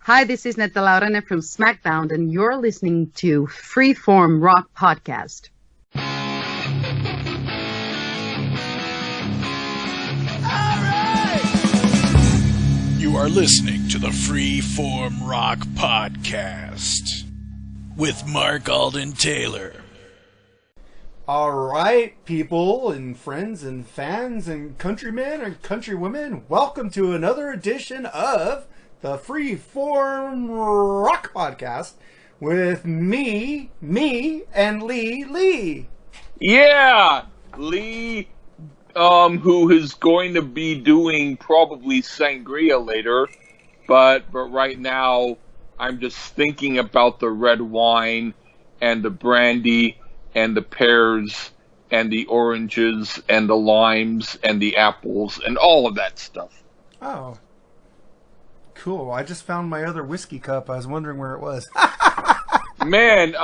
Hi, this is Netta Laurene from SmackDown, and you're listening to Freeform Rock Podcast. You are listening to the Freeform Rock Podcast with Mark Alden Taylor. All right, people and friends and fans and countrymen and countrywomen, welcome to another edition of the Freeform Rock Podcast with me, and Lee. Yeah, Lee, who is going to be doing probably sangria later, but right now I'm just thinking about the red wine and the brandy and the pears and the oranges and the limes and the apples and all of that stuff. Oh, cool. I just found my other whiskey cup. I was wondering where it was. Man,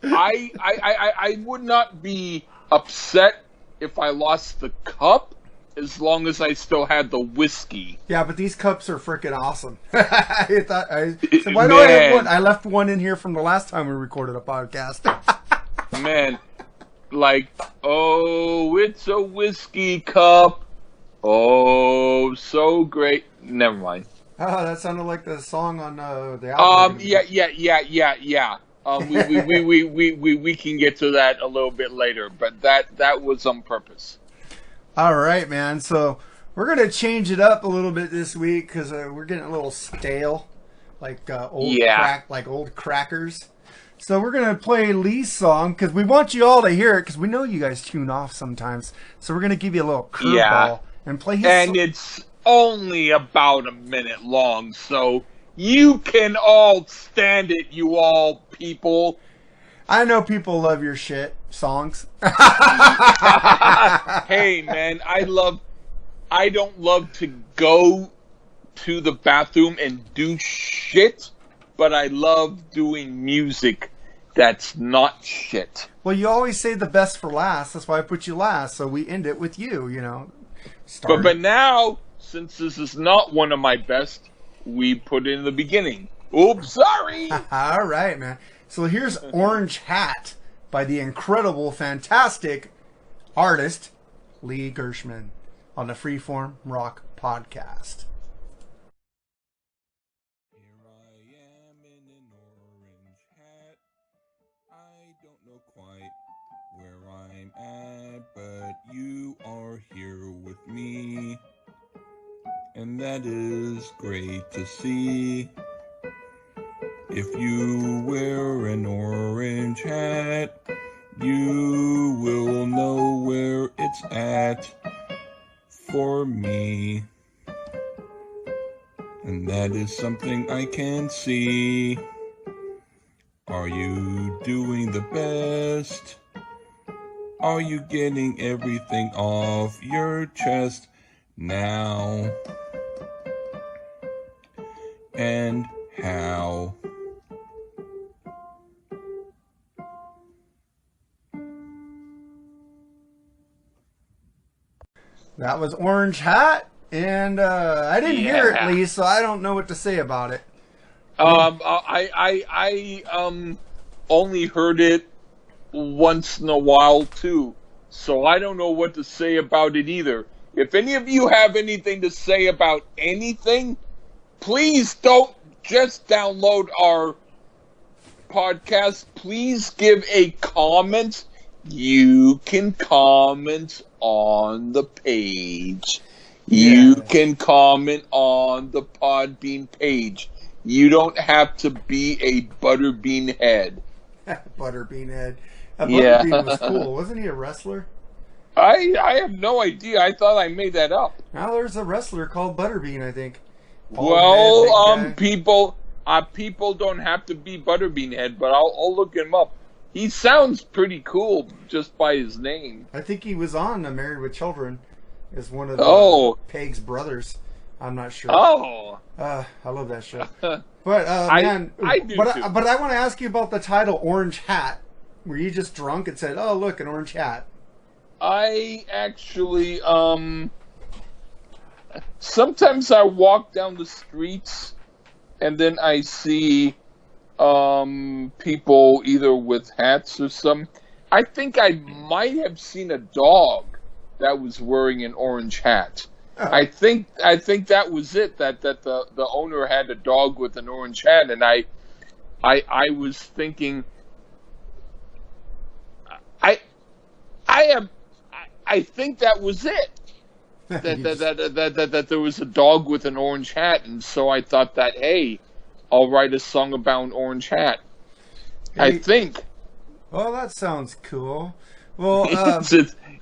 I would not be upset if I lost the cup as long as I still had the whiskey. Yeah, but these cups are freaking awesome. I said, why do I have one? I left one in here from the last time we recorded a podcast. Man, like, oh, it's a whiskey cup. Oh, so great. Never mind. Oh, that sounded like the song on the album. Yeah. We can get to that a little bit later, but that was on purpose. All right, man. So we're gonna change it up a little bit this week because we're getting a little stale, like old crackers. So we're gonna play Lee's song because we want you all to hear it because we know you guys tune off sometimes. So we're gonna give you a little curveball and play his song. And it's only about a minute long, so you can all stand it, you all people. I know people love your shit songs. Hey, man, I don't love to go to the bathroom and do shit, but I love doing music that's not shit. Well, you always say the best for last. That's why I put you last, so we end it with you, you know. But now, since this is not one of my best, we put it in the beginning. Oops, sorry. All right, man. So here's Orange Hat by the incredible, fantastic artist Lee Gershman on the Freeform Rock Podcast. Here I am in an orange hat. I don't know quite where I'm at, but you are here with me. And that is great to see. If you wear an orange hat, you will know where it's at for me. And that is something I can see. Are you doing the best? Are you getting everything off your chest now? And how? That was Orange Hat, and I didn't hear it, Lee, so I don't know what to say about it. I only heard it once in a while too, so I don't know what to say about it either. If any of you have anything to say about anything, please don't just download our podcast. Please give a comment. You can comment on the page. You can comment on the Podbean page. You don't have to be a Butterbean head. Butterbean head. Butterbean was cool. Wasn't he a wrestler? I have no idea. I thought I made that up. Now there's a wrestler called Butterbean, I think. People don't have to be Butterbean head, but I'll look him up. He sounds pretty cool just by his name. I think he was on Married with Children as one of the Peg's brothers. I'm not sure. Oh. I love that show. But, man. I do but, too. But I want to ask you about the title Orange Hat. Were you just drunk and said, oh, look, an orange hat? I actually, sometimes I walk down the streets and then I see people either with hats or something. I think I might have seen a dog that was wearing an orange hat. Oh. I think that was it. That the owner had a dog with an orange hat, and I was thinking, I think that was it. that there was a dog with an orange hat, and so I thought that, hey, I'll write a song about an orange hat. Hey, I think. Well, that sounds cool. Well,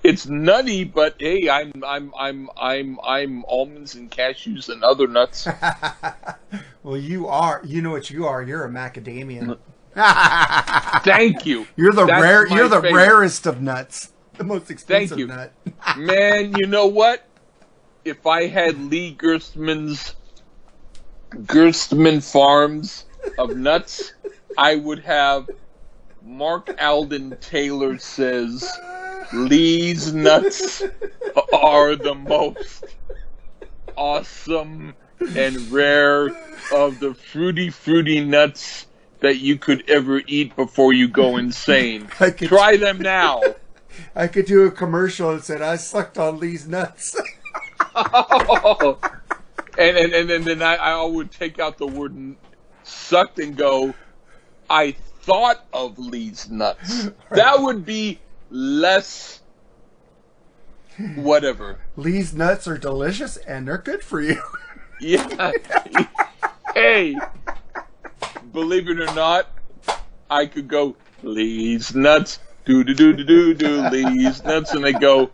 it's nutty, but hey, I'm almonds and cashews and other nuts. Well, you are. You know what you are? You're a macadamia. Thank you. You're the rarest of nuts. The most expensive nut. Man, you know what? If I had Lee Gerstmann Farms of nuts, I would have Mark Alden Taylor says Lee's nuts are the most awesome and rare of the fruity nuts that you could ever eat before you go insane. Try them now. I could do a commercial that said, I sucked on Lee's nuts. Oh. And then I would take out the word sucked and go, I thought of Lee's nuts. Right. That would be less whatever. Lee's nuts are delicious and they're good for you. Yeah. Hey, believe it or not, I could go, Lee's nuts. Do Lee's nuts, and they go,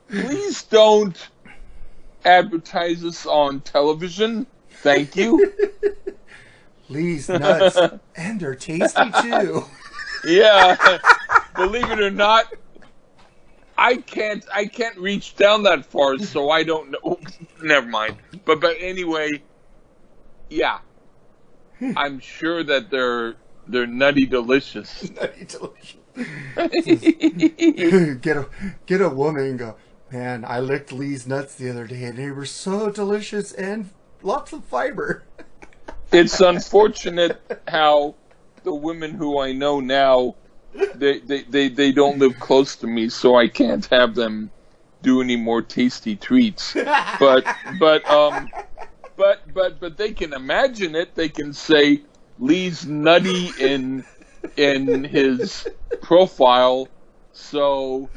please don't advertise us on television. Thank you. Lee's nuts, and they're tasty too. Yeah, believe it or not, I can't reach down that far, so I don't know. Never mind. But anyway, yeah, I'm sure that they're nutty delicious. Nutty delicious. Get a woman and go, man, I licked Lee's nuts the other day and they were so delicious and lots of fiber. It's unfortunate how the women who I know now, they don't live close to me, so I can't have them do any more tasty treats. But they can imagine it. They can say Lee's nutty in his profile, so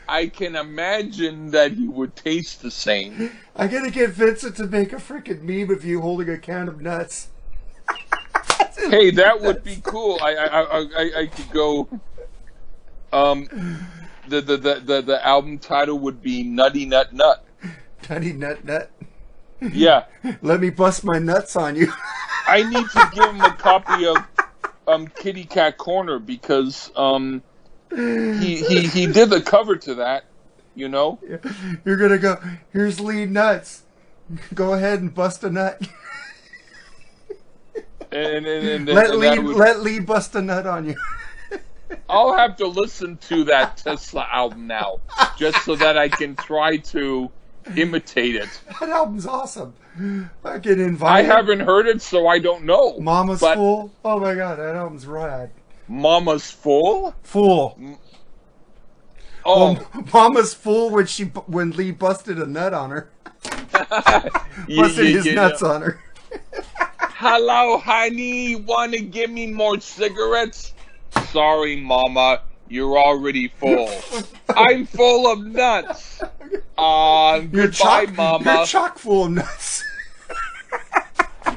I can imagine that he would taste the same. I gotta get Vincent to make a freaking meme of you holding a can of nuts. Hey, that would be cool. I could go. The album title would be Nutty Nut Nut. Nutty Nut Nut. Yeah. Let me bust my nuts on you. I need to give him a copy of Kitty Cat Corner because he did the cover to that, you know. You're gonna go, here's Lee nuts. Go ahead and bust a nut. And let Lee bust a nut on you. I'll have to listen to that Tesla album now, just so that I can try to imitate it. That album's awesome. I get invited. I haven't heard it, so I don't know. Mama's Fool. Oh my god, that album's rad. Mama's Fool? Fool. Oh, Mama's Fool when Lee busted a nut on her. Busted his nuts on her. Hello, honey. Wanna give me more cigarettes? Sorry, Mama. You're already full. I'm full of nuts. Goodbye, Mama. You're chock full of nuts.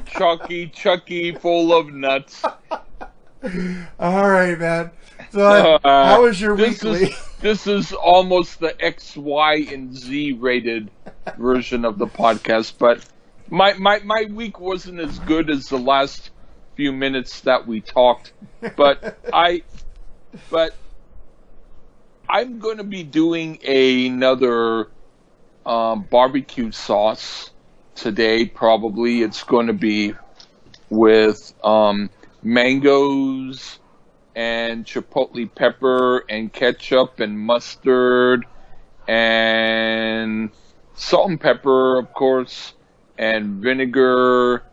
Chucky full of nuts. All right, man. So, how was your weekly? This is almost the X, Y, and Z rated version of the podcast, but my week wasn't as good as the last few minutes that we talked. But I'm going to be doing another barbecue sauce today. Probably it's going to be with mangoes and chipotle pepper and ketchup and mustard and salt and pepper, of course, and vinegar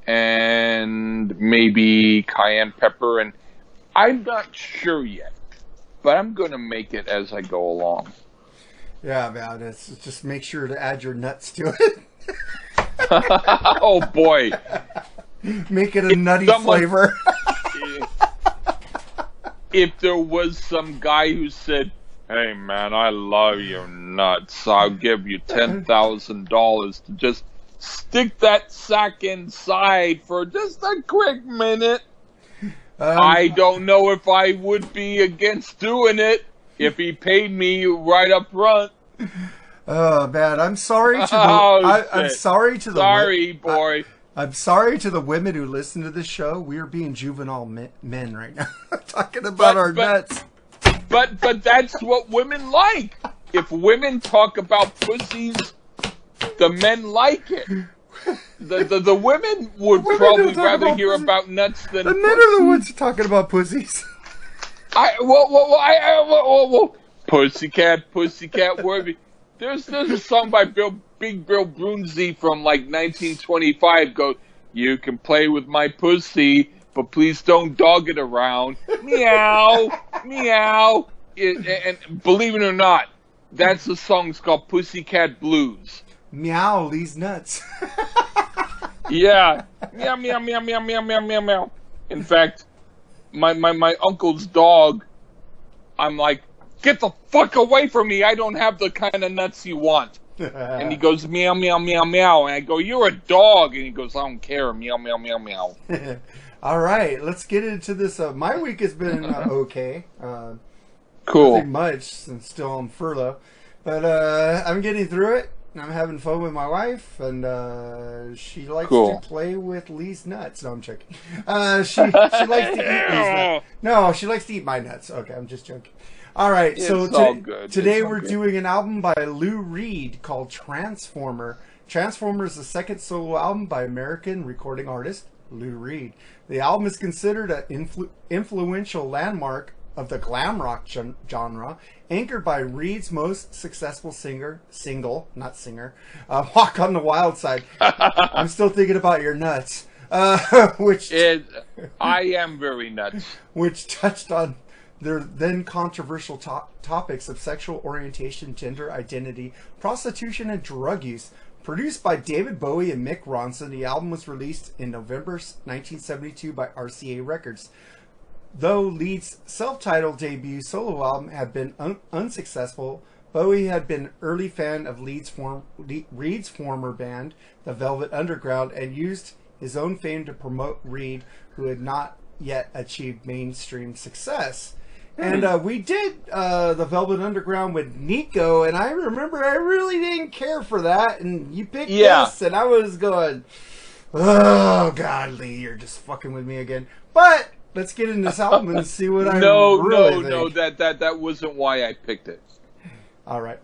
and maybe cayenne pepper, and I'm not sure yet, but I'm going to make it as I go along. Yeah, man, it's just make sure to add your nuts to it. Oh boy. Make it a nutty flavor. If there was some guy who said, "Hey man, I love your nuts. I'll give you $10,000 to just stick that sack inside for just a quick minute," I don't know if I would be against doing it if he paid me right up front. Oh man, I'm sorry to the. I'm sorry to the. Sorry, boy. I'm sorry to the women who listen to this show. We are being juvenile men right now, talking about our nuts. But that's what women like. If women talk about pussies, the men like it. The women would probably rather hear about nuts than the men are the ones talking about pussies. Pussycat, Worthy. There's a song by Big Bill Broonzy from like 1925. Goes, "You can play with my pussy, but please don't dog it around." Meow, meow. And believe it or not, that's the song. It's called Pussycat Blues. Meow, these nuts. Yeah. Meow, meow, meow, meow, meow, meow, meow, meow. In fact, my uncle's dog, I'm like, "Get the fuck away from me. I don't have the kind of nuts you want." And he goes, "Meow, meow, meow, meow." And I go, "You're a dog." And he goes, "I don't care. Meow, meow, meow, meow." All right, let's get into this. My week has been okay. Cool. Nothing much. I'm still on furlough. But I'm getting through it. I'm having fun with my wife, and she likes to play with Lee's nuts. No, I'm joking. She likes to eat Lee's nuts. No, she likes to eat my nuts. Okay, I'm just joking. All right, so today we're doing an album by Lou Reed called Transformer. Transformer is the second solo album by American recording artist Lou Reed. The album is considered an influential landmark of the glam rock genre, anchored by Reed's most successful single, "Walk on the Wild Side." I'm still thinking about your nuts. I am very nuts. Which touched on their then controversial topics of sexual orientation, gender identity, prostitution, and drug use. Produced by David Bowie and Mick Ronson, the album was released in November 1972 by RCA Records. Though Leed's self-titled debut solo album had been unsuccessful, Bowie had been an early fan of Reed's former band, the Velvet Underground, and used his own fame to promote Reed, who had not yet achieved mainstream success. And we did the Velvet Underground with Nico, and I remember I really didn't care for that, and you picked this, and I was going, "Oh, God, Lee, you're just fucking with me again." But let's get into this album and see what I really think. No, that wasn't why I picked it. All right.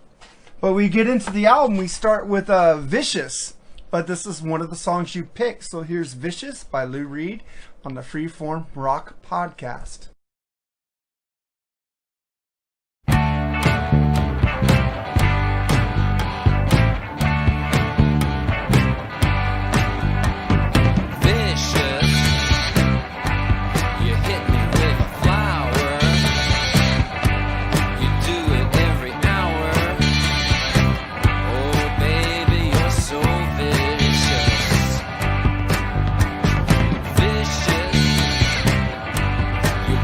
But we get into the album. We start with Vicious. But this is one of the songs you picked. So here's Vicious by Lou Reed on the Freeform Rock Podcast. You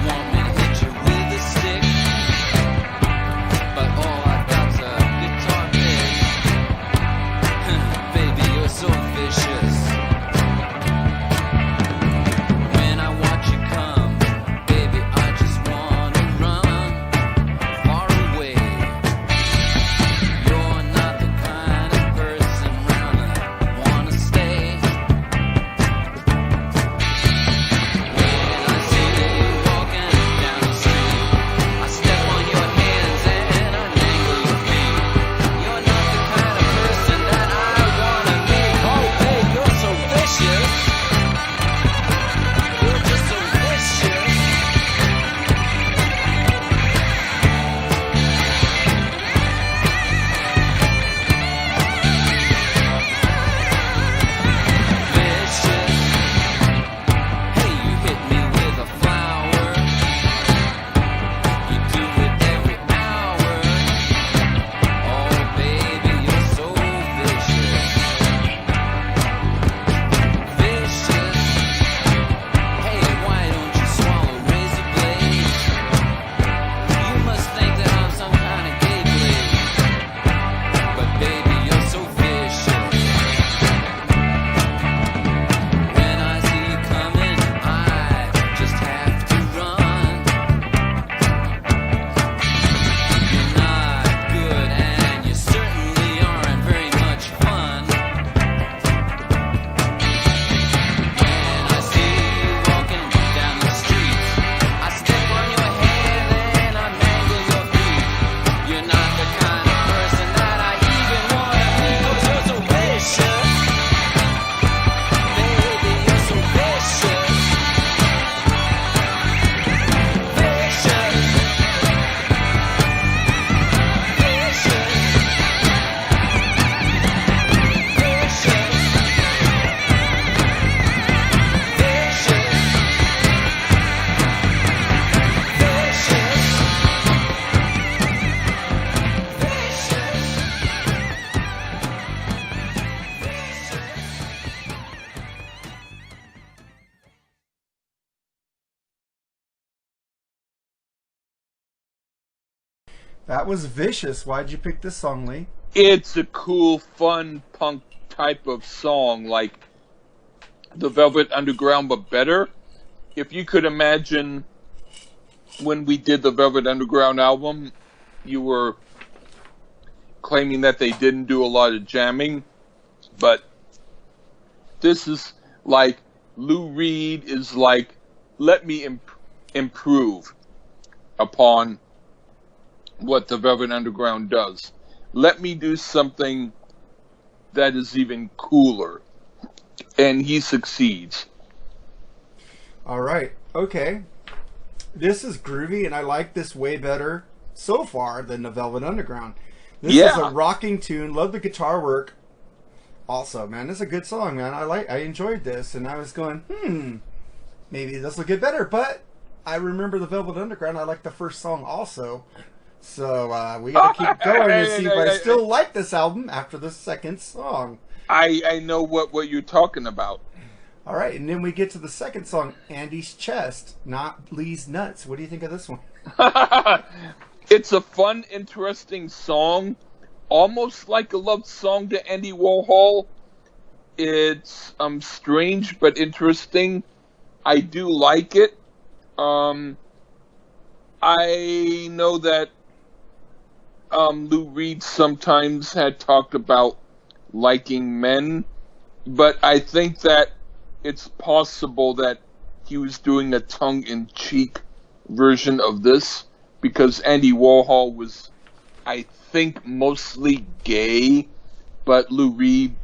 That was vicious. Why'd you pick this song, Lee? It's a cool, fun punk type of song, like the Velvet Underground, but better. If you could imagine when we did the Velvet Underground album, you were claiming that they didn't do a lot of jamming, but this is like Lou Reed is like, let me improve upon what the Velvet Underground does. Let me do something that is even cooler. And he succeeds. All right. Okay. This is groovy, and I like this way better so far than the Velvet Underground. This is a rocking tune. Love the guitar work. Also, man, this is a good song, man. I enjoyed this, and I was going, maybe this will get better. But I remember the Velvet Underground. I like the first song also. So we gotta keep going and see if I still like this album after the second song. I know what you're talking about. All right, and then we get to the second song, Andy's Chest, not Lee's Nuts. What do you think of this one? It's a fun, interesting song, almost like a love song to Andy Warhol. It's strange but interesting. I do like it. I know that Lou Reed sometimes had talked about liking men, but I think that it's possible that he was doing a tongue-in-cheek version of this, because Andy Warhol was, I think, mostly gay, but Lou Reed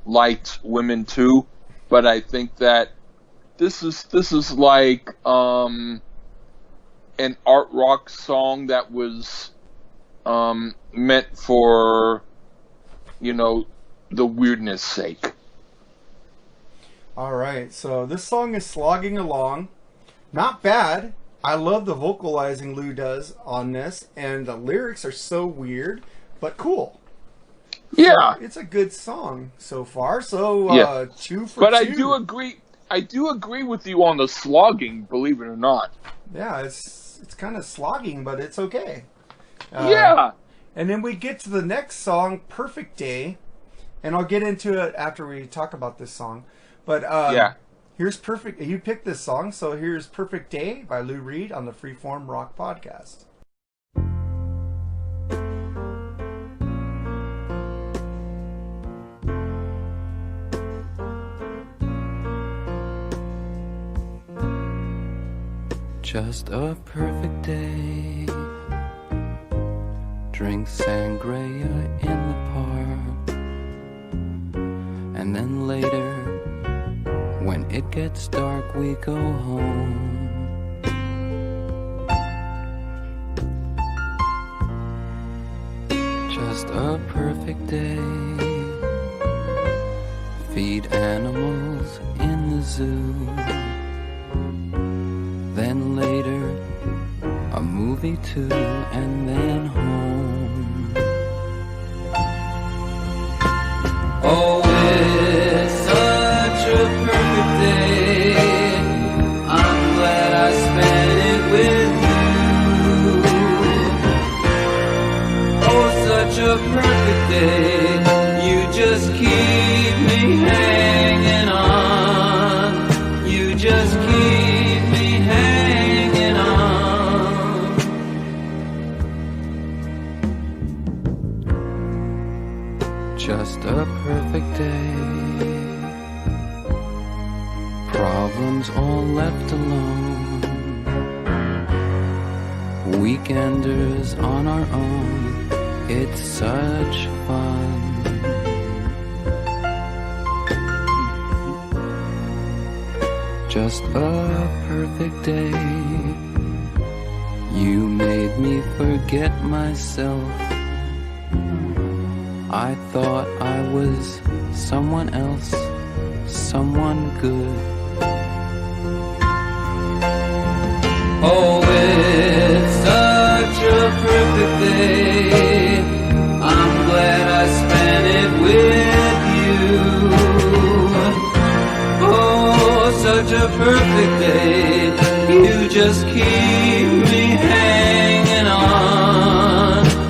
liked women too. But I think that this is like an art rock song that was meant for, the weirdness sake. All right, so this song is slogging along. Not bad. I love the vocalizing Lou does on this, and the lyrics are so weird, but cool. Yeah. So it's a good song so far, so 2 for 2. But I do agree with you on the slogging, believe it or not. Yeah, it's kind of slogging, but it's okay. Yeah. And then we get to the next song, Perfect Day, and I'll get into it after we talk about this song. But here's Perfect. You picked this song, so here's Perfect Day by Lou Reed on the Freeform Rock Podcast. Just a perfect day. Drink sangria in the park, and then later, when it gets dark, we go home. Just a perfect day. Feed animals in the zoo. Then later, a movie too, and then home. Oh, it's such a perfect day. I'm glad I spent it with you. Oh, such a perfect day. You just keep me hanging on. You just keep me hanging on. Just a perfect day. Problems all left alone. Weekenders on our own. It's such fun. Just a perfect day. You made me forget myself. I thought I was someone else, someone good. Oh, it's such a perfect day. I'm glad I spent it with you. Oh, such a perfect day. You just keep me hanging on.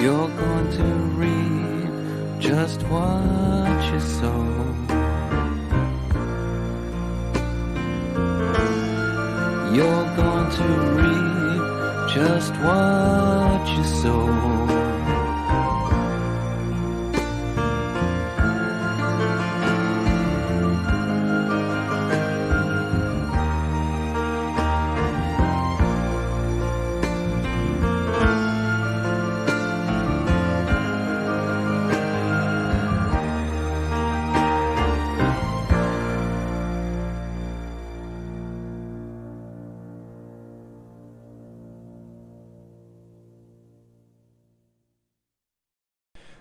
You're going to reap just what you sow. You're going to reap just what you sow.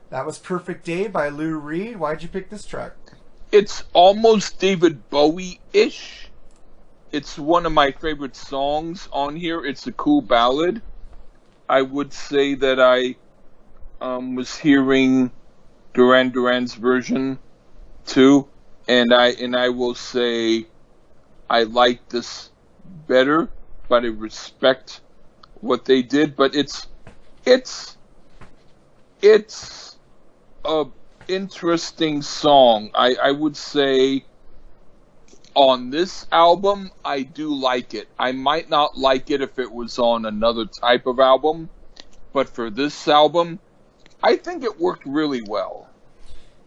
That was Perfect Day by Lou Reed. Why'd you pick this track? It's almost David Bowie-ish. It's one of my favorite songs on here. It's a cool ballad. I would say that I was hearing Duran Duran's version too, and I will say I like this better, but I respect what they did. But it's a interesting song. I would say on this album, I do like it. I might not like it if it was on another type of album, but for this album, I think it worked really well.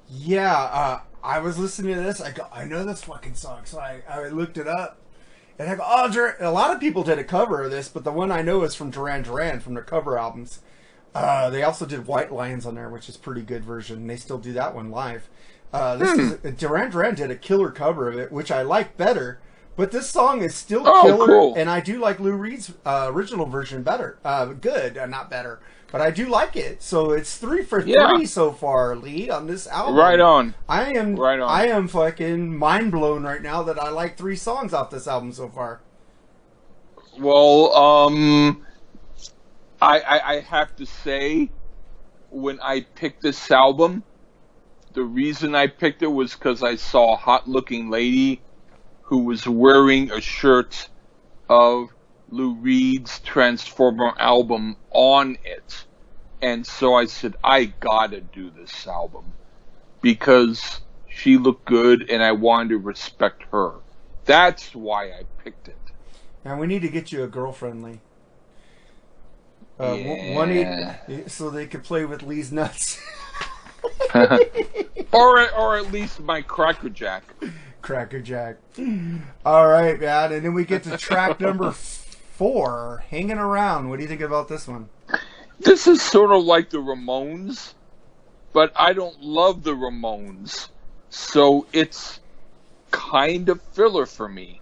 Yeah, I was listening to this. I go, I know this fucking song, so I looked it up. And I go, oh, a lot of people did a cover of this, but the one I know is from Duran Duran, from their cover albums. They also did White Lions on there, which is a pretty good version. They still do that one live. Duran Duran did a killer cover of it, which I like better. But this song is still killer, cool. And I do like Lou Reed's original version better. Good, not better. But I do like it. So it's 3 for 3 so far, Lee, on this album. Right on. I am fucking mind blown right now that I like 3 songs off this album so far. Well, I have to say, when I picked this album, the reason I picked it was because I saw a hot-looking lady who was wearing a shirt of Lou Reed's Transformer album on it. And so I said, I gotta do this album. Because she looked good and I wanted to respect her. That's why I picked it. And we need to get you a girlfriend, Lee. So they could play with Lee's nuts. or at least my Cracker Jack. Cracker Jack. All right, man. And then we get to track number 4, Hanging Around. What do you think about this one? This is sort of like the Ramones, but I don't love the Ramones. So it's kind of filler for me.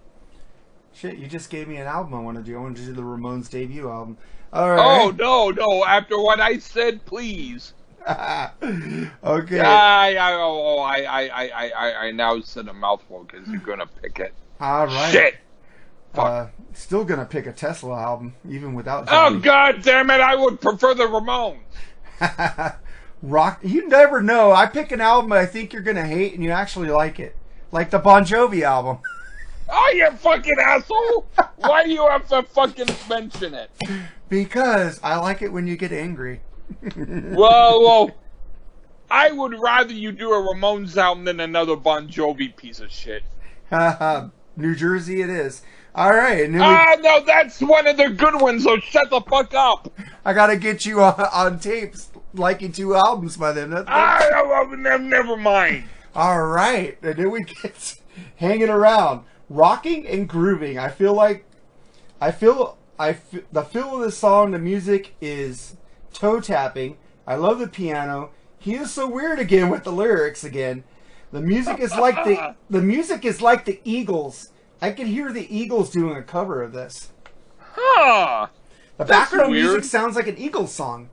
Shit, you just gave me an album I want to do. I want to do the Ramones debut album. All right. Oh, no. After what I said, please. Okay. I now said a mouthful because you're going to pick it. All right. Shit. Fuck. Still going to pick a Tesla album, even without Johnny. Oh, God damn it. I would prefer the Ramones. Rock. You never know. I pick an album I think you're going to hate and you actually like it. Like the Bon Jovi album. Oh, you fucking asshole! Why do you have to fucking mention it? Because I like it when you get angry. Well, I would rather you do a Ramones album than another Bon Jovi piece of shit. New Jersey it is. All right. And no, that's one of the good ones, so shut the fuck up. I got to get you on tapes liking 2 albums by them. Never mind. All right. And then we get Hanging Around. Rocking and grooving. The feel of this song, the music is toe tapping. I love the piano. He is so weird again with the lyrics again. The music is like the Eagles. I could hear the Eagles doing a cover of this. Huh. The background music sounds like an Eagles song.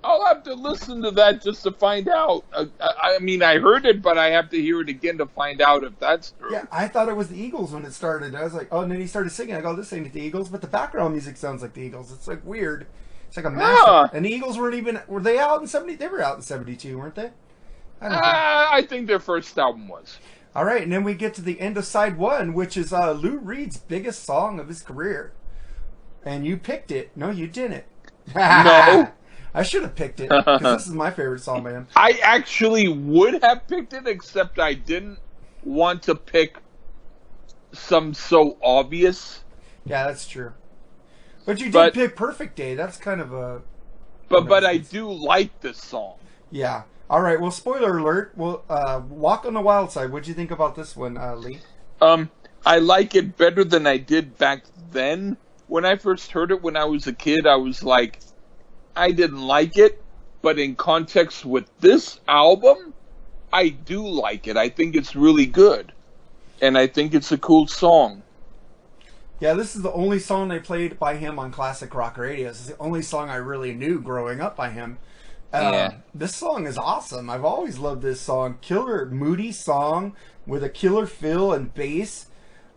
I'll have to listen to that just to find out. I mean, I heard it, but I have to hear it again to find out if that's true. Yeah, I thought it was the Eagles when it started. I was like, oh, and then he started singing. I go, this ain't the Eagles, but the background music sounds like the Eagles. It's like weird. It's like a mashup. And the Eagles were they out in 70? They were out in 72, weren't they? I think their first album was. All right, and then we get to the end of side 1, which is Lou Reed's biggest song of his career. And you picked it. No, you didn't. No. I should have picked it because this is my favorite song by him. I actually would have picked it, except I didn't want to pick some so obvious. Yeah, that's true. But you did pick Perfect Day. That's kind of a... But I do like this song. Yeah. All right. Well, spoiler alert. Well, Walk on the Wild Side. What'd you think about this one, Lee? I like it better than I did back then. When I first heard it when I was a kid, I was like, I didn't like it. But in context with this album, I do like it. I think it's really good. And I think it's a cool song. Yeah, this is the only song they played by him on classic rock radio. This is the only song I really knew growing up by him. This song is awesome. I've always loved this song. Killer, moody song with a killer fill and bass.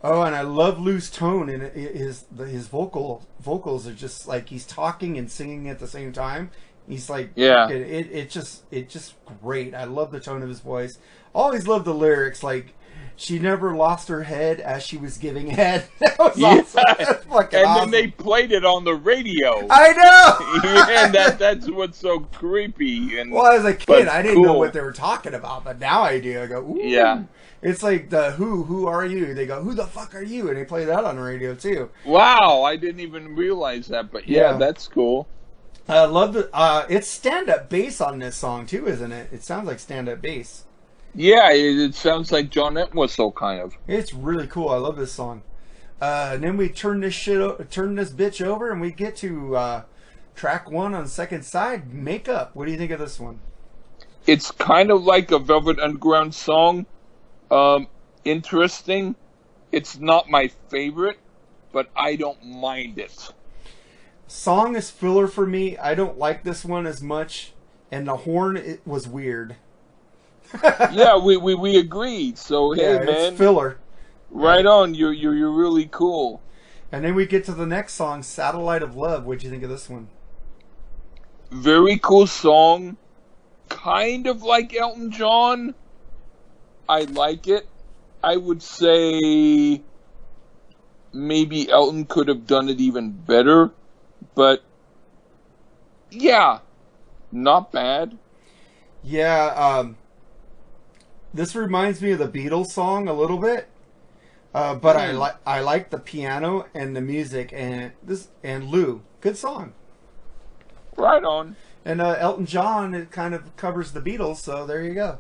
Oh, and I love Lou's tone, and his vocals are just like he's talking and singing at the same time. He's like, it's just great. I love the tone of his voice. Always loved the lyrics, like, she never lost her head as she was giving head. That was awesome. That's fucking and awesome. then they played it on the radio. I know. And that's what's so creepy. And well, as a kid, I didn't know what they were talking about, but now I do. I go, ooh. Yeah. It's like the who are you? They go, who the fuck are you? And they play that on the radio too. Wow, I didn't even realize that, but yeah. That's cool. I love the it's stand-up bass on this song too, isn't it? It sounds like stand-up bass. Yeah, it sounds like John Entwistle kind of. It's really cool. I love this song. And then we turn this bitch over, and we get to track 1 on second side, Makeup. What do you think of this one? It's kind of like a Velvet Underground song. Interesting. It's not my favorite, but I don't mind it. Song is filler for me. I don't like this one as much, and the horn it was weird. Yeah, we agreed. So hey, man, it's filler. Right on. You're really cool. And then we get to the next song, Satellite of Love. What'd you think of this one? Very cool song. Kind of like Elton John. I like it. I would say maybe Elton could have done it even better. But yeah, not bad. Yeah, this reminds me of the Beatles song a little bit, but I like the piano and the music and Lou, good song. Right on. And Elton John, it kind of covers the Beatles, so there you go.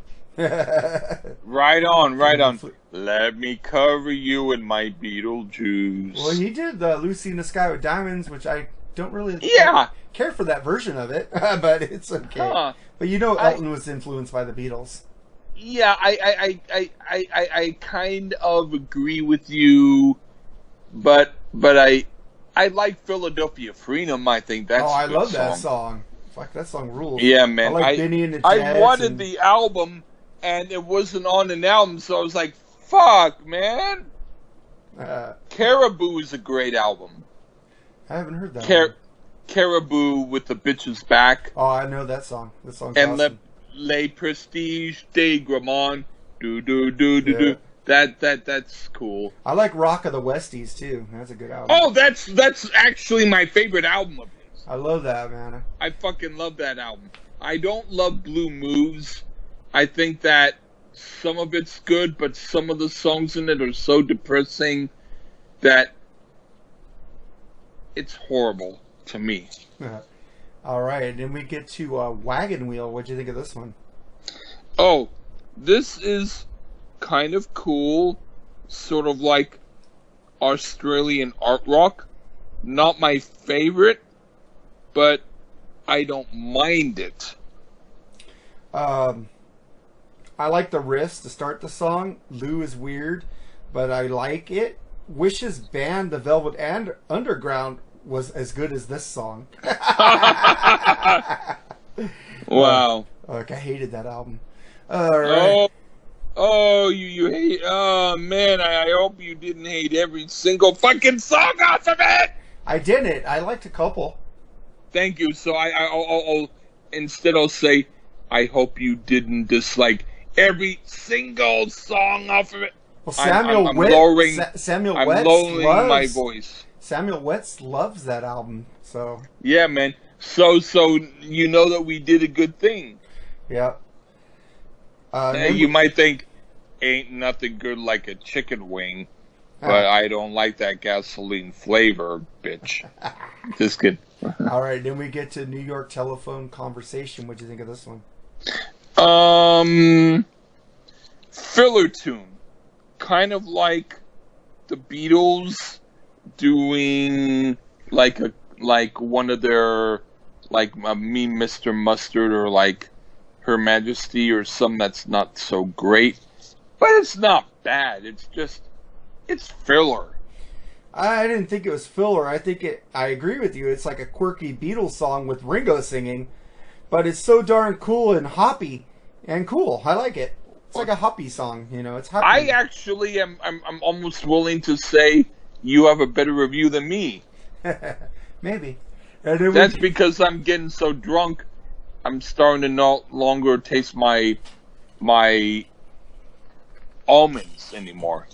Right on. Let me cover you in my Beetle juice. Well, he did Lucy in the Sky with Diamonds, which I don't really care for that version of it, but it's okay. But you know, Elton was influenced by the Beatles. Yeah, I kind of agree with you, but I like Philadelphia Freedom. I think that's I love that song. Fuck, that song rules. Yeah, man. I like Benny and the I Jets wanted the album, and it wasn't on an album, so I was like, fuck, man. Caribou is a great album. I haven't heard that Caribou with the Bitch's Back. Oh, I know that song. That song's and awesome. Le Prestige de Gramont. Do. That's cool. I like Rock of the Westies, too. That's a good album. Oh, that's actually my favorite album of his. I love that, man. I fucking love that album. I don't love Blue Moves. I think that some of it's good, but some of the songs in it are so depressing that it's horrible to me. All right, and then we get to Wagon Wheel. What'd you think of this one? Oh, this is kind of cool. Sort of like Australian art rock. Not my favorite, but I don't mind it. I like the riffs to start the song. Lou is weird, but I like it. Wish's band, The Velvet and Underground, was as good as this song. Wow. I hated that album. All right. Oh, you hate... Oh, man, I hope you didn't hate every single fucking song off of it! I didn't. I liked a couple. Thank you. So I'll instead I'll say, I hope you didn't dislike every single song off of it. Well, Samuel I'm Wetz, lowering, Samuel I'm Wetz lowering loves, my voice. Samuel Wetz loves that album. So yeah, man. So you know that we did a good thing. Yeah. You might think, ain't nothing good like a chicken wing, but I don't like that gasoline flavor, bitch. Just kidding. All right, then we get to New York Telephone Conversation. What do you think of this one? Filler tune. Kind of like the Beatles doing like one of their Me Mr. Mustard or like Her Majesty or some that's not so great. But it's not bad. It's filler. I didn't think it was filler. I agree with you. It's like a quirky Beatles song with Ringo singing, but it's so darn cool and hoppy and cool. I like it. It's like a hoppy song, It's hoppy. I actually I'm almost willing to say you have a better review than me. Maybe. That's because I'm getting so drunk. I'm starting to no longer taste my almonds anymore.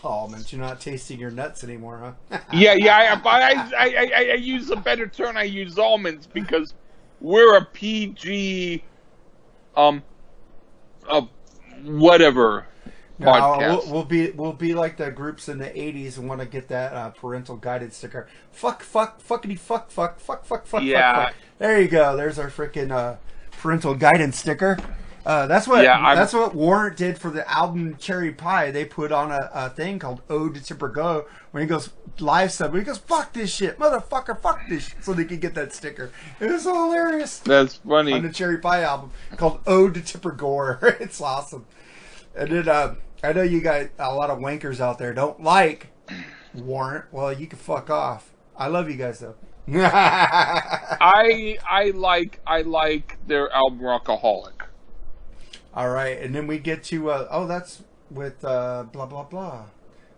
Almonds? You're not tasting your nuts anymore, huh? yeah. I use a better term. I use almonds because we're a PG, whatever podcast. We'll be like the groups in the '80s and want to get that parental guidance sticker. Fuckity fuck. Yeah. There you go. There's our freaking parental guidance sticker. That's what Warrant did for the album Cherry Pie. They put on a thing called Ode to Tipper Go when he goes live sub. He goes, fuck this shit, motherfucker, fuck this shit, so they could get that sticker. It was so hilarious. That's funny. On the Cherry Pie album called Ode to Tipper Gore. It's awesome. And then I know you got a lot of wankers out there don't like Warrant. Well, you can fuck off. I love you guys though. I like their album Rockaholic. All right, and then we get to that's with blah blah blah.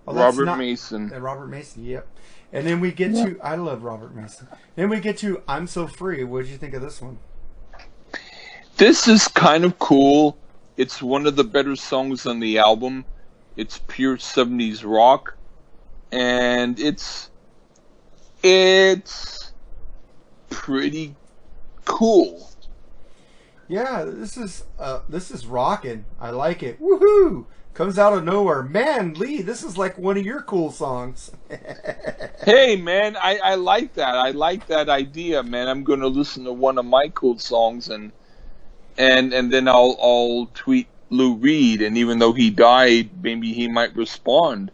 Oh, Robert Mason. Robert Mason, yep. And then we get to I love Robert Mason. Then we get to I'm So Free. What did you think of this one? This is kind of cool. It's one of the better songs on the album. It's pure 70s rock, and it's pretty cool. Yeah, this is rocking. I like it. Woohoo! Comes out of nowhere. Man, Lee, this is like one of your cool songs. Hey, man, I like that. I like that idea, man. I'm going to listen to one of my cool songs and then I'll tweet Lou Reed, and even though he died, maybe he might respond.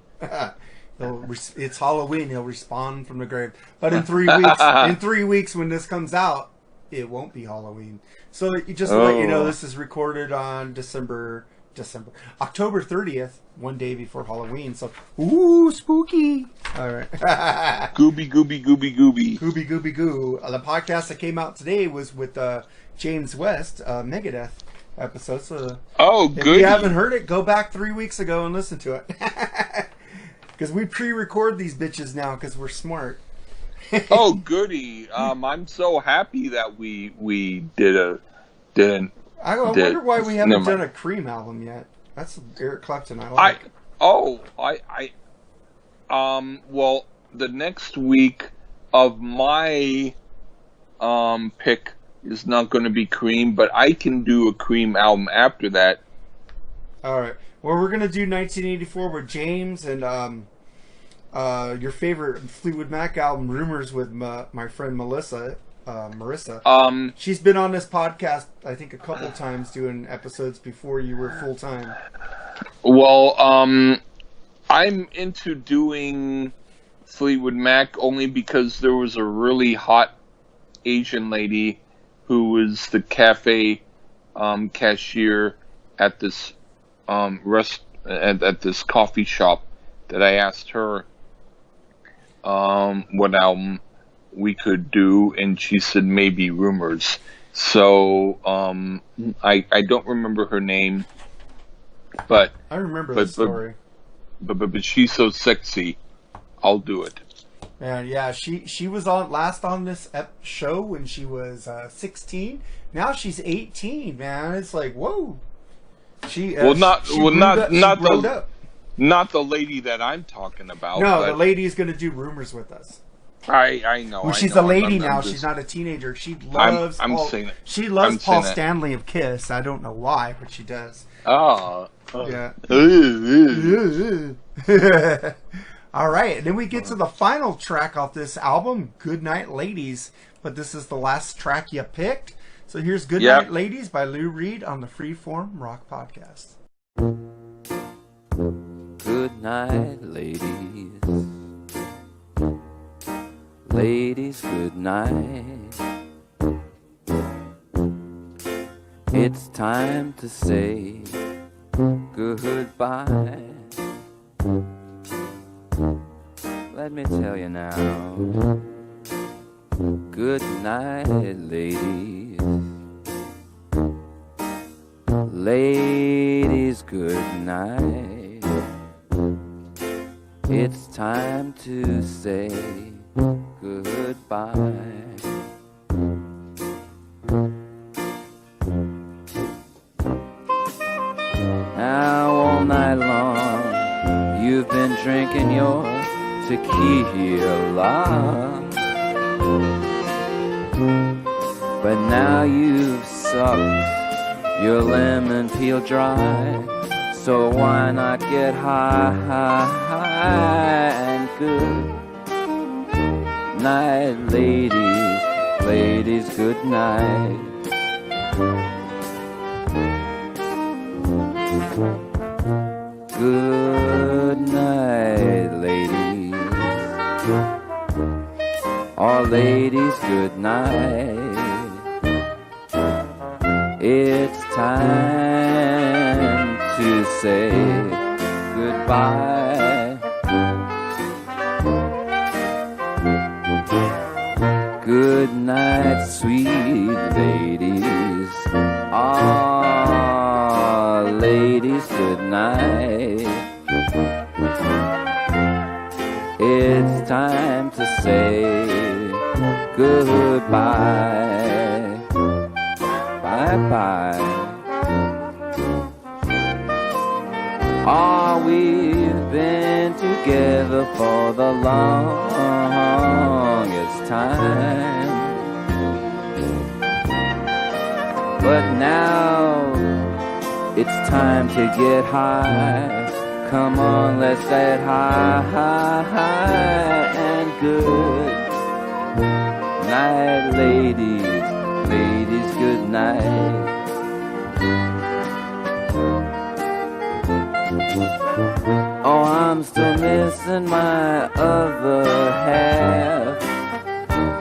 It's Halloween. He'll respond from the grave. But in 3 weeks when this comes out, it won't be Halloween. So just to let you know, this is recorded on October 30th, one day before Halloween. So, ooh, spooky. All right. Gooby. Gooby goo. The podcast that came out today was with James West, Megadeth episode. So, if you haven't heard it, go back 3 weeks ago and listen to it. Because we pre-record these bitches now because we're smart. Oh, goody! I'm so happy that we didn't. I wonder why we haven't done a Cream album yet. That's Eric Clapton. I like. Well, the next week of my pick is not going to be Cream, but I can do a Cream album after that. All right. Well, we're gonna do 1984 with James and your favorite Fleetwood Mac album, Rumors, with my friend Marissa. She's been on this podcast, I think, a couple times doing episodes before you were full time. Well, I'm into doing Fleetwood Mac only because there was a really hot Asian lady who was the cafe cashier at this at this coffee shop that I asked her what album we could do, and she said maybe Rumors. So I don't remember her name, but I remember the story. But she's so sexy, I'll do it. And yeah, she was on this show when she was 16. Now she's 18. Man, it's like whoa. Not the lady that I'm talking about. No, the lady is going to do Rumors with us. I know. Well, she's a lady now. She's not a teenager. She loves. She loves Paul Stanley of Kiss. I don't know why, but she does. Oh. Yeah. All right, and then we get to the final track off this album, "Goodnight Ladies." But this is the last track you picked. So here's "Goodnight Ladies" by Lou Reed on the Freeform Rock Podcast. Good night, ladies. Ladies, good night. It's time to say goodbye. Let me tell you now. Good night, ladies. Ladies, good night. It's time to say goodbye. Now all night long you've been drinking your tequila, but now you've sucked your lemon peel dry. So why not get high, and good night, ladies, ladies, good night. Good night, ladies. All ladies, good night. It's time to say goodbye. Good night, sweet ladies. Ah, ladies, good night. It's time to say goodbye. Bye-bye. Ah, we've been together for the longest time, but now it's time to get high. Come on, let's get high, and good night, ladies, ladies, good night. Oh, I'm still missing my other half.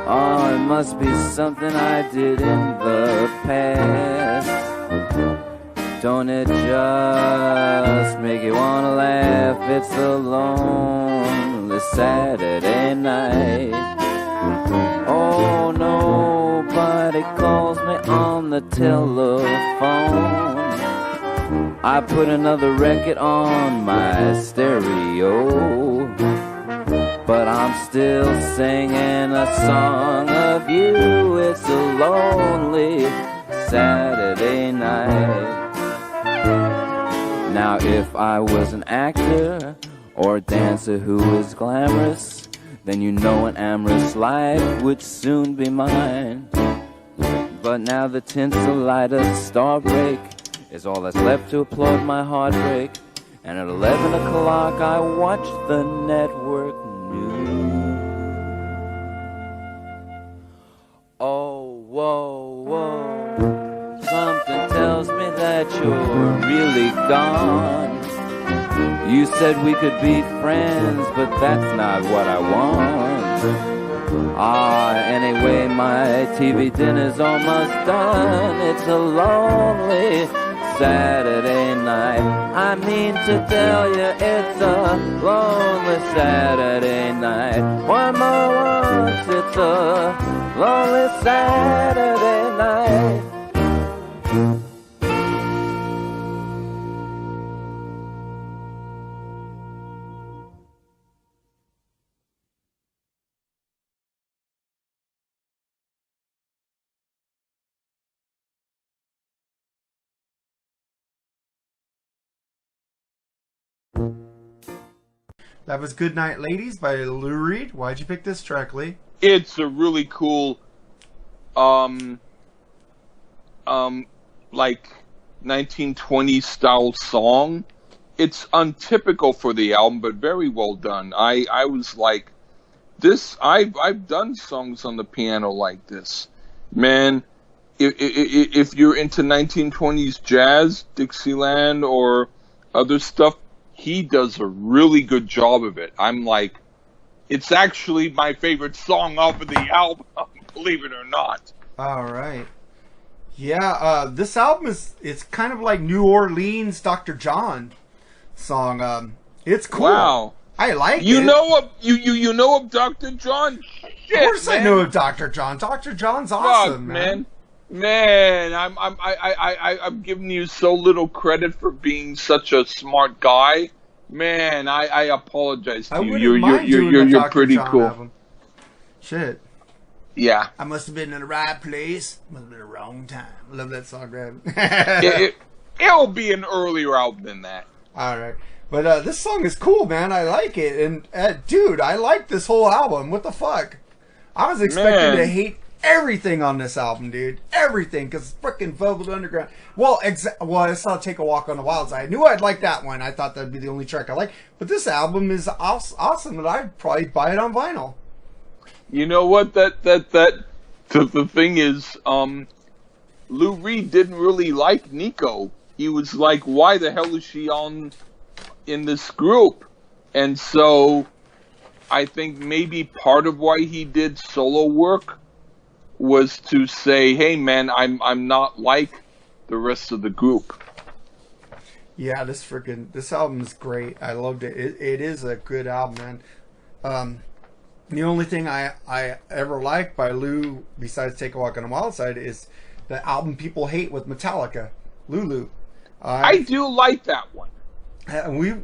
Oh, it must be something I did in the past. Don't it just make you wanna laugh? It's a lonely Saturday night. Oh, nobody calls me on the telephone. I put another record on my stereo, but I'm still singing a song of you. It's a lonely Saturday night. Now if I was an actor or a dancer who was glamorous, then you know an amorous life would soon be mine. But now the tinsel light of star break is all that's left to applaud my heartbreak. And at 11 o'clock I watch the network news. Oh, whoa, whoa, something tells me that you're really gone. You said we could be friends, but that's not what I want. Ah, anyway, my TV dinner's almost done. It's a lonely Saturday night. I mean to tell you, it's a lonely Saturday night. One more once, it's a lonely Saturday night. That was Good Night Ladies by Lou Reed. Why'd you pick this track, Lee? It's a really cool, like 1920s style song. It's untypical for the album, but very well done. I was like, this. I've done songs on the piano like this, man. If you're into 1920s jazz, Dixieland, or other stuff, he does a really good job of it. I'm like, it's actually my favorite song off of the album, believe it or not. All right. Yeah, this album it's kind of like New Orleans Dr. John song. It's cool. Wow. I like it. You know of Dr. John? Shit, of course man. I know of Dr. John. Dr. John's awesome, Fuck, man. Man, I'm giving you so little credit for being such a smart guy. Man, I apologize to you. You're pretty John cool. Album. Shit. Yeah. I must have been in the right place. Must have been the wrong time. I love that song, man. It'll be an earlier album than that. All right. But this song is cool, man. I like it. And, dude, I like this whole album. What the fuck? I was expecting to hate everything on this album, dude. Everything. Because it's freaking Velvet Underground. Well, I saw Take a Walk on the Wild Side. I knew I'd like that one. I thought that'd be the only track I like. But this album is awesome, and I'd probably buy it on vinyl. You know what? The thing is, Lou Reed didn't really like Nico. He was like, why the hell is she in this group? And so I think maybe part of why he did solo work was to say, hey man, I'm not like the rest of the group. Yeah, this album is great. I loved it. It is a good album, man. The only thing I ever liked by Lou, besides Take a Walk on the Wild Side, is the album people hate with Metallica, Lulu. I do like that one. We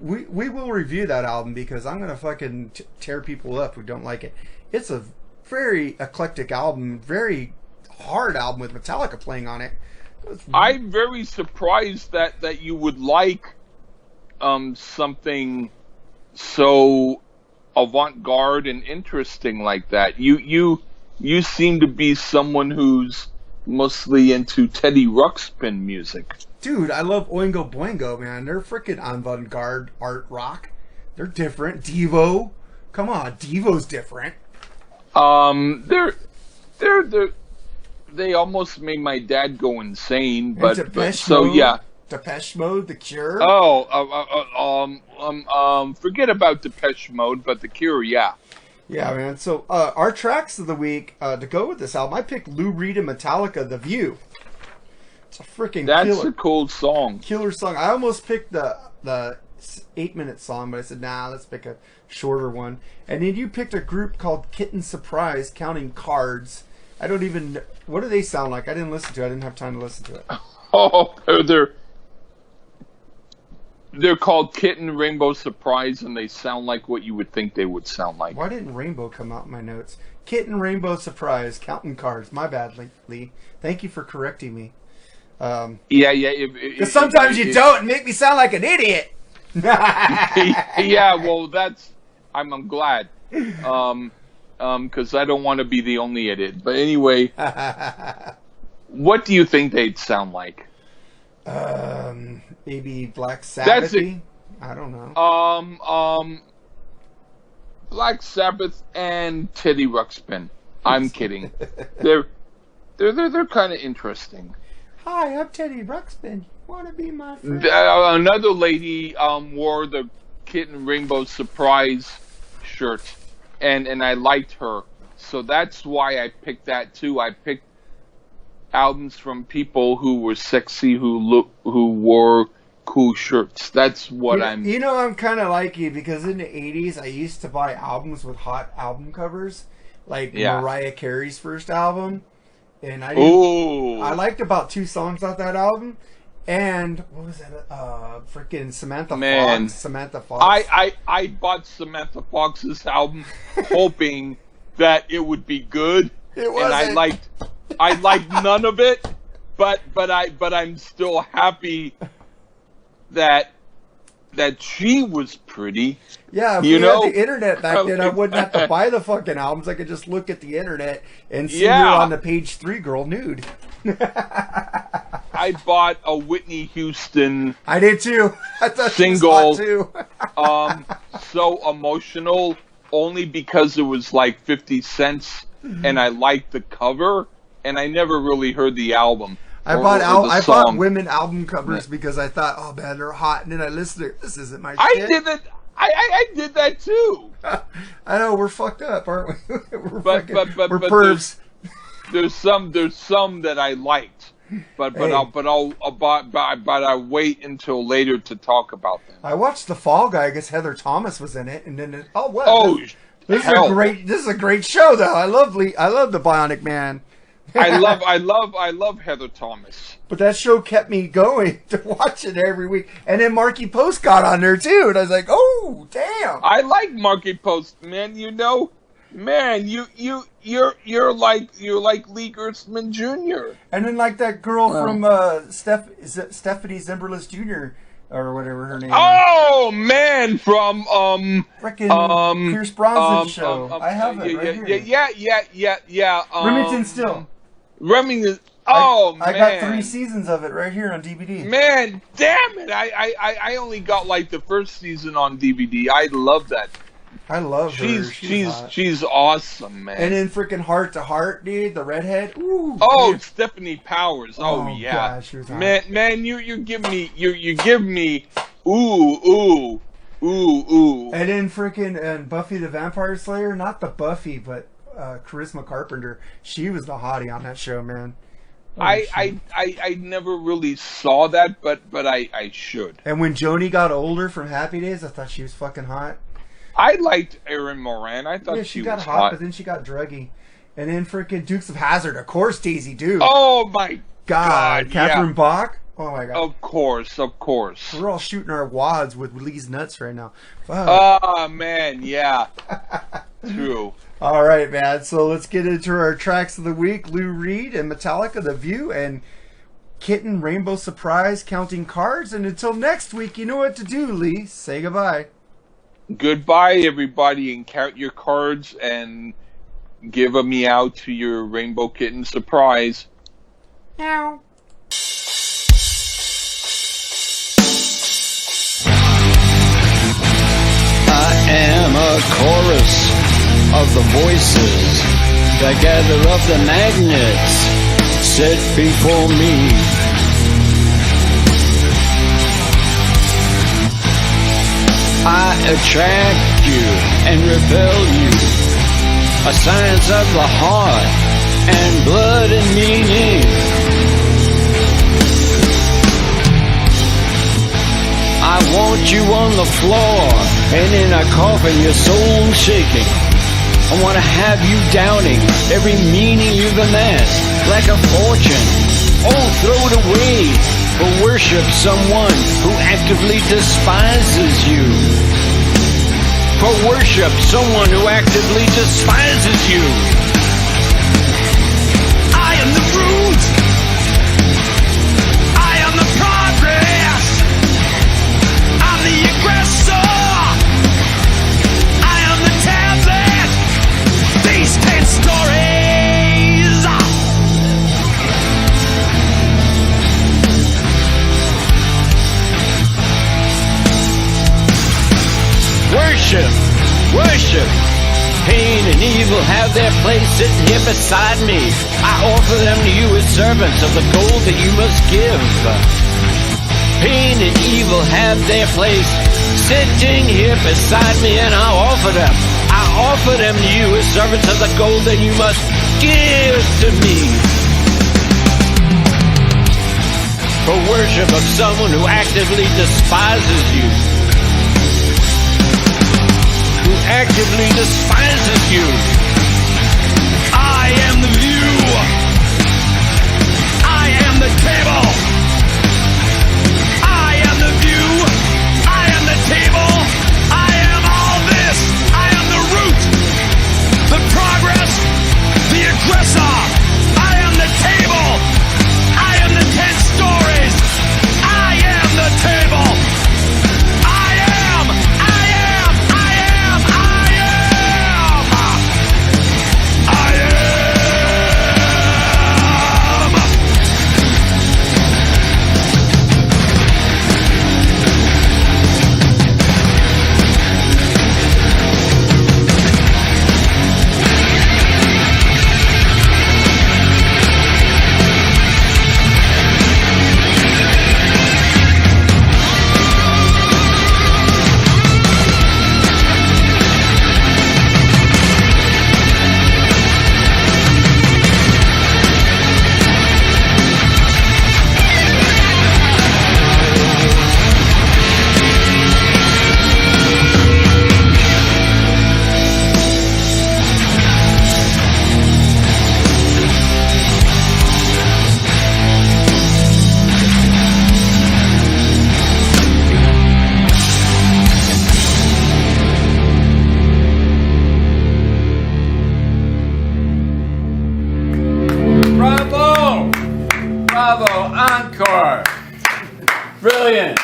will review that album because I'm gonna fucking tear people up who don't like it. It's a very eclectic album, very hard album with Metallica playing on it. I'm very surprised that you would like something so avant-garde and interesting like that. You seem to be someone who's mostly into Teddy Ruxpin music. Dude, I love Oingo Boingo, man. They're freaking avant-garde art rock. They're different. Devo, come on, Devo's different. They almost made my dad go insane, but Mode, yeah. Depeche Mode, The Cure. Forget about Depeche Mode, but The Cure, yeah. Yeah, man. So, our tracks of the week to go with this album, I picked Lou Reed and Metallica, The View. It's a freaking That's a cool song. Killer song. I almost picked the 8-minute song, but I said, nah, let's pick a shorter one. And then you picked a group called Kitten Surprise, Counting Cards. I don't even... What do they sound like? I didn't listen to it. I didn't have time to listen to it. Oh, they're called Kitten Rainbow Surprise, and they sound like what you would think they would sound like. Why didn't Rainbow come out in my notes? Kitten Rainbow Surprise, Counting Cards. My bad, Lee. Thank you for correcting me. Yeah. Because sometimes you don't and make me sound like an idiot. Yeah, well, I'm glad. Because I don't want to be the only idiot. But anyway, what do you think they'd sound like? Maybe Black Sabbath-y? I don't know. Black Sabbath and Teddy Ruxpin. I'm kidding. They're kind of interesting. Hi, I'm Teddy Ruxpin. Wanna be my friend? Another lady wore the Kitten Rainbow Surprise shirt, and I liked her, so that's why I picked that too. I picked albums from people who were sexy, who wore cool shirts. That's what I'm kind of like you, because in the 80s I used to buy albums with hot album covers, like Mariah Carey's first album, and I liked about 2 songs off that album. And what was that? Freaking Samantha Fox. I bought Samantha Fox's album hoping that it would be good. It wasn't. And I liked none of it, but I'm still happy that that she was pretty. Yeah, if we had the internet back then, I wouldn't have to buy the fucking albums. I could just look at the internet and see her on the page 3 girl nude. I bought a Whitney Houston. I did too. I thought single. She was hot too. So emotional, only because it was like 50 cents, and I liked the cover, and I never really heard the album. I bought women album covers because I thought, oh man, they're hot, and then I listened to it. This isn't my shit. I did that. I did that too. I know, we're fucked up, aren't we? we're pervs. There's some that I liked, but I wait until later to talk about them. I watched The Fall Guy. I guess Heather Thomas was in it, and then this is a great show though. I love the Bionic Man. I love Heather Thomas. But that show kept me going to watch it every week. And then Marky Post got on there too, and I was like, "Oh, damn!" I like Marky Post, man. You're like Lee Gertzman Jr. And then like that girl from Stephanie Zimmerlis Jr. or whatever her name. Oh man, from frickin' Pierce Brosnan show. I have it right here. Yeah. Remington Still. Remington. Oh man, I got 3 seasons of it right here on DVD. Man, damn it! I only got like the first season on DVD. I love that. I love her. She's awesome, man. And then freaking Heart to Heart, dude, the redhead. Ooh, dude. Stephanie Powers. Oh yeah, God, she was hot. Man, you give me ooh. And then freaking Buffy the Vampire Slayer, not the Buffy, but Charisma Carpenter. She was the hottie on that show, man. I never really saw that, but I should. And when Joni got older from Happy Days, I thought she was fucking hot. I liked Erin Moran. I thought she got hot, but then she got druggy. And then freaking Dukes of Hazzard, of course, Daisy Duke. Oh my God, Catherine Bach. Oh my God. Of course. We're all shooting our wads with Lee's nuts right now. Fuck. Oh man, yeah. True. All right, man. So let's get into our tracks of the week. Lou Reed and Metallica, The View, and Kitten, Rainbow Surprise, Counting Cards. And until next week, you know what to do, Lee. Say goodbye. Goodbye, everybody, and count your cards and give a meow to your Rainbow Kitten Surprise. Meow. I am a chorus of the voices that gather up the magnets set before me. I attract you and repel you, a science of the heart and blood and meaning. I want you on the floor and in a coffin, your soul shaking. I want to have you doubting every meaning you've amassed like a fortune. Oh, throw it away or worship someone who actively despises you. For worship someone who actively despises you. I am the root. I am the progress. I'm the aggressor. I am the tablet. These 10 stories. Worship. Pain and evil have their place sitting here beside me. I offer them to you as servants of the gold that you must give. Pain and evil have their place sitting here beside me, and I offer them to you as servants of the gold that you must give to me. For worship of someone who actively despises you. Who actively despises you. I am the view. I am the table. I am the view. I am the table. I am all this. I am the root. The progress. The aggressor. I am the table. I am the 10 stories. I am the table. I Encore. Brilliant.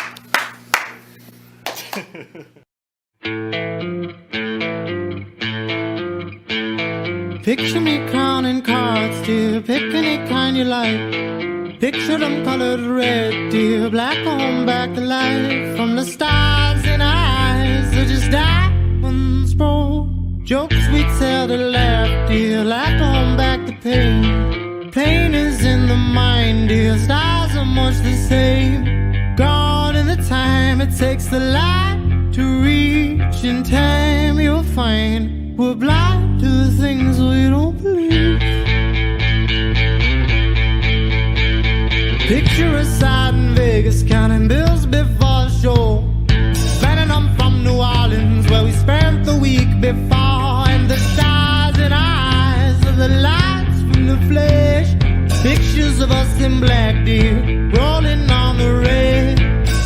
Picture me counting cards, dear, pick any kind you like. Picture them colored red, dear, black on back to life. From the stars in our eyes, they're just diamonds, bro. Jokes we tell to laugh, dear, laugh on back to pain. Pain is in the mind, dear, stars are much the same. Gone in the time it takes the light to reach. In time you'll find we're blind to the things we don't believe. Picture us out in Vegas, counting bills before the show. Planning them from New Orleans, where we spent the week before. And the stars in our eyes are the lights from the flesh. Pictures of us in black, dear, rolling on the red.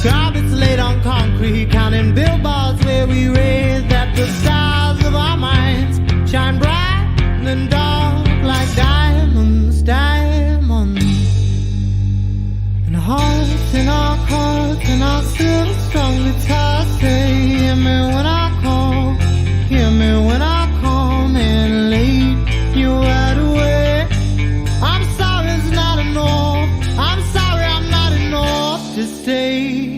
Carpets laid on concrete, counting billboards where we read that the stars of our minds shine bright and dark like diamonds, diamonds. And hearts in our cards and our silver strung guitars say, hear me when I call, hear me when I call, man, late, you right away. I'm sorry it's not enough, I'm sorry I'm not enough to stay.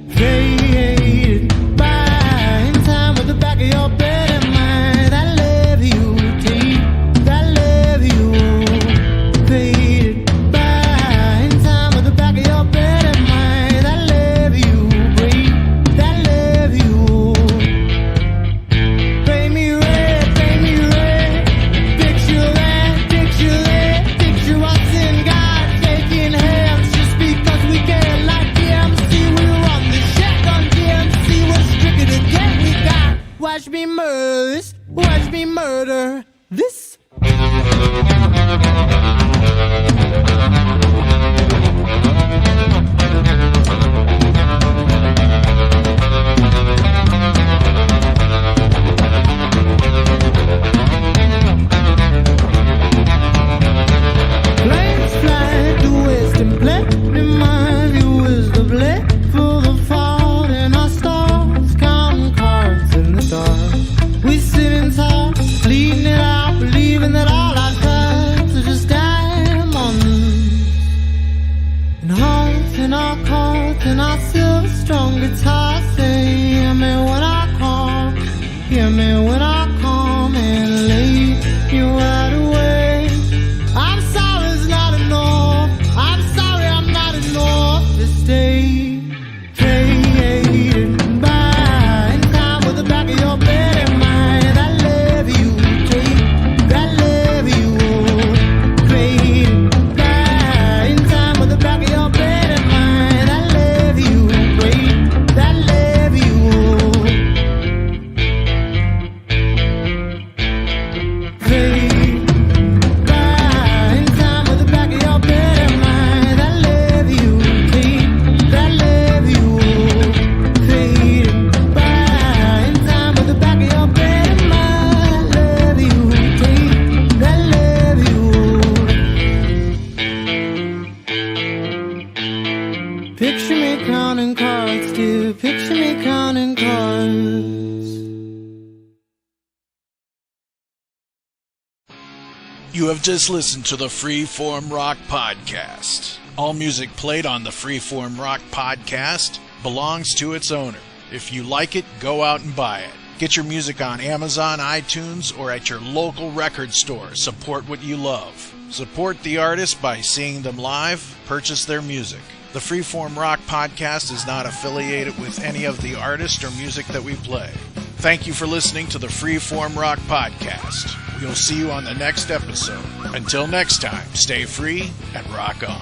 Faded by in time with the back of your bed and mine. I love you, deep, I love you. Faded by in time with the back of your bed and mine. I love you, breathe, I love you. Paint me red, picture that, picture us in God taking hands just because we can. Like DMC, we run the shit on DMC. What's tricky to get? We got watch me murder this, watch me murder this. Planes fly to west and black. Remind you is the black for the fall in our stars. Counting cards in the dark. We sit and talk, bleeding it out, believing that all our cards are just diamonds. And hearts in our cards and our silver strung guitars say, hear me when I call, hear me when I call, man, late, you right away. I'm sorry it's not enough, I'm sorry I'm not enough to stay. Faded by in time with the back of your bed and mine. I love you, Kate, I love you. Faded by in time with the back of your bed and mine. I love you, Kate, I love you. Faded by in time with the back of your bed and mine. I love you, Kate, I love you. Faded by in time with the back of your bed and mine. I love you, Kate, I love you. Picture me counting cards, dear, picture me counting cards. You have just listened to the Freeform Rock Podcast. All music played on the Freeform Rock Podcast belongs to its owner. If you like it, go out and buy it. Get your music on Amazon, iTunes, or at your local record store. Support what you love. Support the artist by seeing them live. Purchase their music. The Freeform Rock Podcast is not affiliated with any of the artists or music that we play. Thank you for listening to the Freeform Rock Podcast. We'll see you on the next episode. Until next time, stay free and rock on.